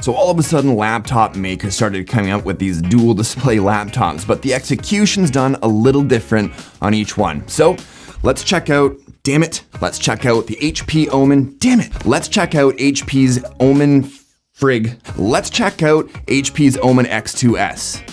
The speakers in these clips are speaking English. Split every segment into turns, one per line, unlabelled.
So all of a sudden, laptop makers started coming up with these dual display laptops, but the execution's done a little different on each one. So let's check out, let's check out the HP Omen, let's check out HP's Omen let's check out HP's Omen X2S.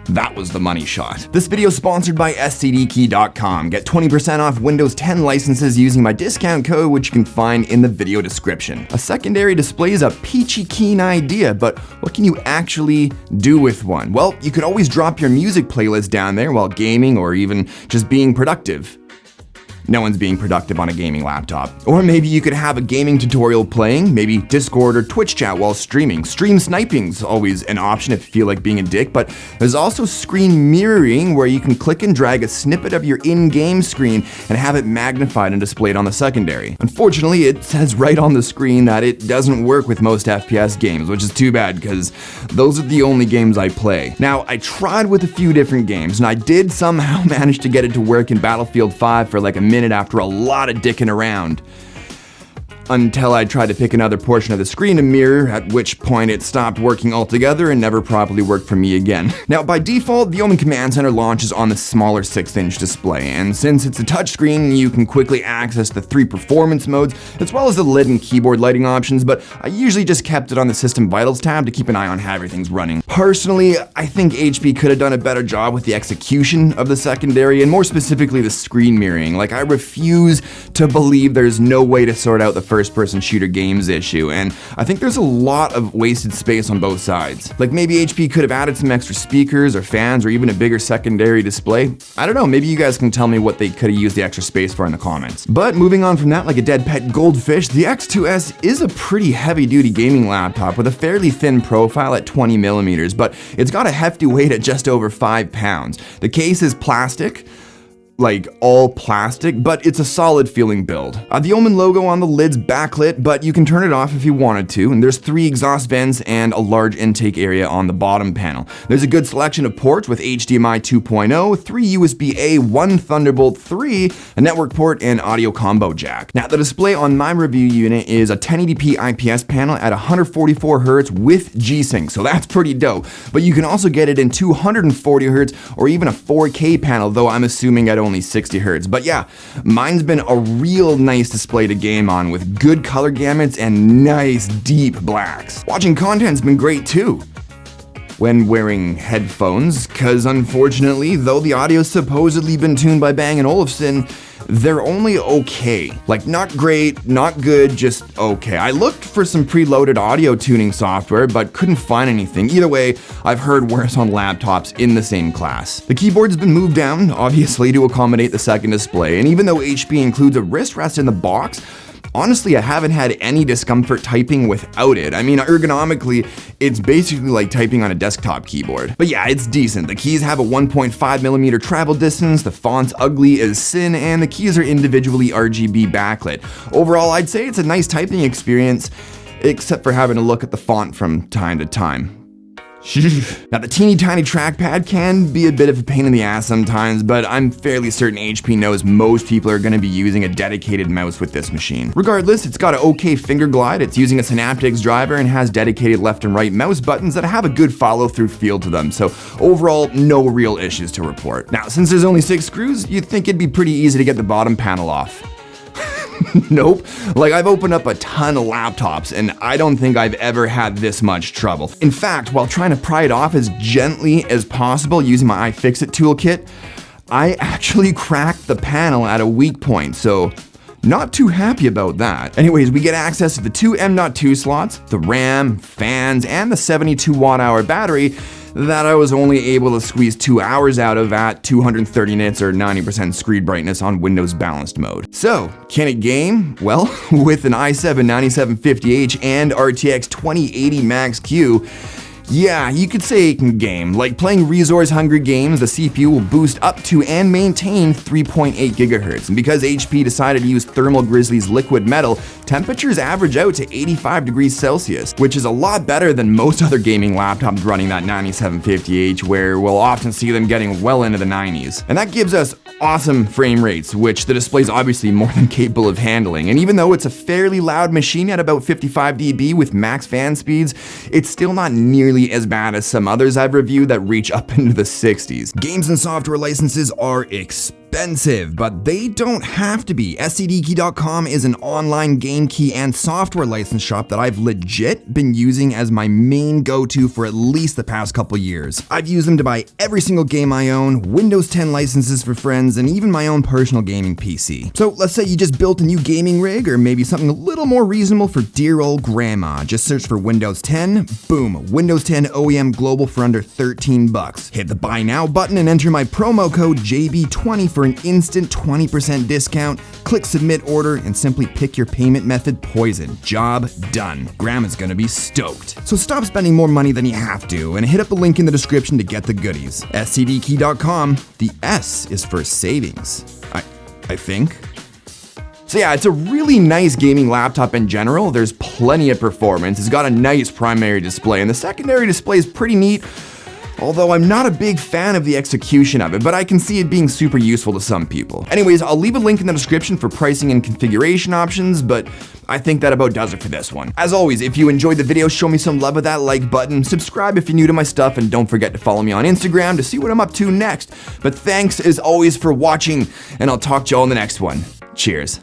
That was the money shot. This video is sponsored by stdkey.com. Get 20% off Windows 10 licenses using my discount code, which you can find in the video description. A secondary display is a peachy keen idea, but what can you actually do with one? Well, you could always drop your music playlist down there while gaming or even just being productive. No one's being productive on a gaming laptop. Or maybe you could have a gaming tutorial playing, maybe Discord or Twitch chat while streaming. Stream sniping's always an option if you feel like being a dick, but there's also screen mirroring where you can click and drag a snippet of your in-game screen and have it magnified and displayed on the secondary. Unfortunately, it says right on the screen that it doesn't work with most FPS games, which is too bad because those are the only games I play. Now, I tried with a few different games and I did somehow manage to get it to work in Battlefield 5 for like a minute after a lot of dicking around. Until I tried to pick another portion of the screen to mirror, at which point it stopped working altogether and never properly worked for me again. Now, by default, the Omen Command Center launches on the smaller 6-inch display, and since it's a touchscreen, you can quickly access the 3 performance modes, as well as the lid and keyboard lighting options, but I usually just kept it on the System Vitals tab to keep an eye on how everything's running. Personally, I think HP could have done a better job with the execution of the secondary, and more specifically the screen mirroring. Like, I refuse to believe there's no way to sort out the first-person shooter games issue, and I think there's a lot of wasted space on both sides. Like maybe HP could have added some extra speakers or fans or even a bigger secondary display. I don't know, maybe you guys can tell me what they could have used the extra space for in the comments. But moving on from that, like a dead pet goldfish, the X2S is a pretty heavy-duty gaming laptop with a fairly thin profile at 20 millimeters, but it's got a hefty weight at just over 5 pounds. The case is plastic, like all plastic, but it's a solid feeling build. The Omen logo on the lid's backlit, but you can turn it off if you wanted to, and there's 3 exhaust vents and a large intake area on the bottom panel. There's a good selection of ports with HDMI 2.0, 3 USB-A, 1 Thunderbolt 3, a network port, and audio combo jack. Now, the display on my review unit is a 1080p IPS panel at 144Hz with G-Sync, so that's pretty dope, but you can also get it in 240Hz or even a 4K panel, though I'm assuming at only 60 Hz. But yeah, mine's been a real nice display to game on with good color gamuts and nice deep blacks. Watching content's been great too when wearing headphones, cause unfortunately, though the audio's supposedly been tuned by Bang & Olufsen, they're only okay. Like not great, not good, just okay. I looked for some preloaded audio tuning software, but couldn't find anything. Either way, I've heard worse on laptops in the same class. The keyboard's been moved down, obviously, to accommodate the second display, and even though HP includes a wrist rest in the box, honestly, I haven't had any discomfort typing without it. I mean, ergonomically, it's basically like typing on a desktop keyboard. But yeah, it's decent. The keys have a 1.5mm travel distance, the font's ugly as sin, and the keys are individually RGB backlit. Overall, I'd say it's a nice typing experience, except for having to look at the font from time to time. Now, the teeny tiny trackpad can be a bit of a pain in the ass sometimes, but I'm fairly certain HP knows most people are going to be using a dedicated mouse with this machine. Regardless, it's got an okay finger glide, it's using a Synaptics driver, and has dedicated left and right mouse buttons that have a good follow-through feel to them, so overall, no real issues to report. Now, since there's only 6 screws, you'd think it'd be pretty easy to get the bottom panel off. Nope. Like, I've opened up a ton of laptops and I don't think I've ever had this much trouble. In fact, while trying to pry it off as gently as possible using my iFixit toolkit, I actually cracked the panel at a weak point, so not too happy about that. Anyways, we get access to the 2 M.2 slots, the RAM, fans, and the 72 watt-hour battery that I was only able to squeeze 2 hours out of at 230 nits or 90% screen brightness on Windows balanced mode. So, can it game? Well, with an i7 9750H and RTX 2080 Max-Q, Yeah, you could say it can game. Like playing Resource Hungry games, the CPU will boost up to and maintain 3.8 gigahertz. And because HP decided to use Thermal Grizzly's liquid metal, temperatures average out to 85 degrees Celsius, which is a lot better than most other gaming laptops running that 9750H, where we'll often see them getting well into the 90s. And that gives us awesome frame rates, which the display is obviously more than capable of handling. And even though it's a fairly loud machine at about 55 dB with max fan speeds, it's still not nearly as bad as some others I've reviewed that reach up into the 60s. Games and software licenses are expensive, but they don't have to be. STDkey.com is an online game key and software license shop that I've legit been using as my main go-to for at least the past couple years. I've used them to buy every single game I own, Windows 10 licenses for friends, and even my own personal gaming PC. So let's say you just built a new gaming rig, or maybe something a little more reasonable for dear old grandma. Just search for Windows 10, boom, Windows 10 OEM Global for under 13 bucks. Hit the buy now button and enter my promo code JB20 for an instant 20% discount. Click submit order and simply pick your payment method, Poison. Job done. Grandma's gonna be stoked. So stop spending more money than you have to and hit up the link in the description to get the goodies. STDkey.com. The S is for savings. I think. So yeah, it's a really nice gaming laptop in general. There's plenty of performance. It's got a nice primary display, and the secondary display is pretty neat. Although I'm not a big fan of the execution of it, but I can see it being super useful to some people. Anyways, I'll leave a link in the description for pricing and configuration options, but I think that about does it for this one. As always, if you enjoyed the video, show me some love with that like button, subscribe if you're new to my stuff, and don't forget to follow me on Instagram to see what I'm up to next. But thanks as always for watching, and I'll talk to you all in the next one. Cheers.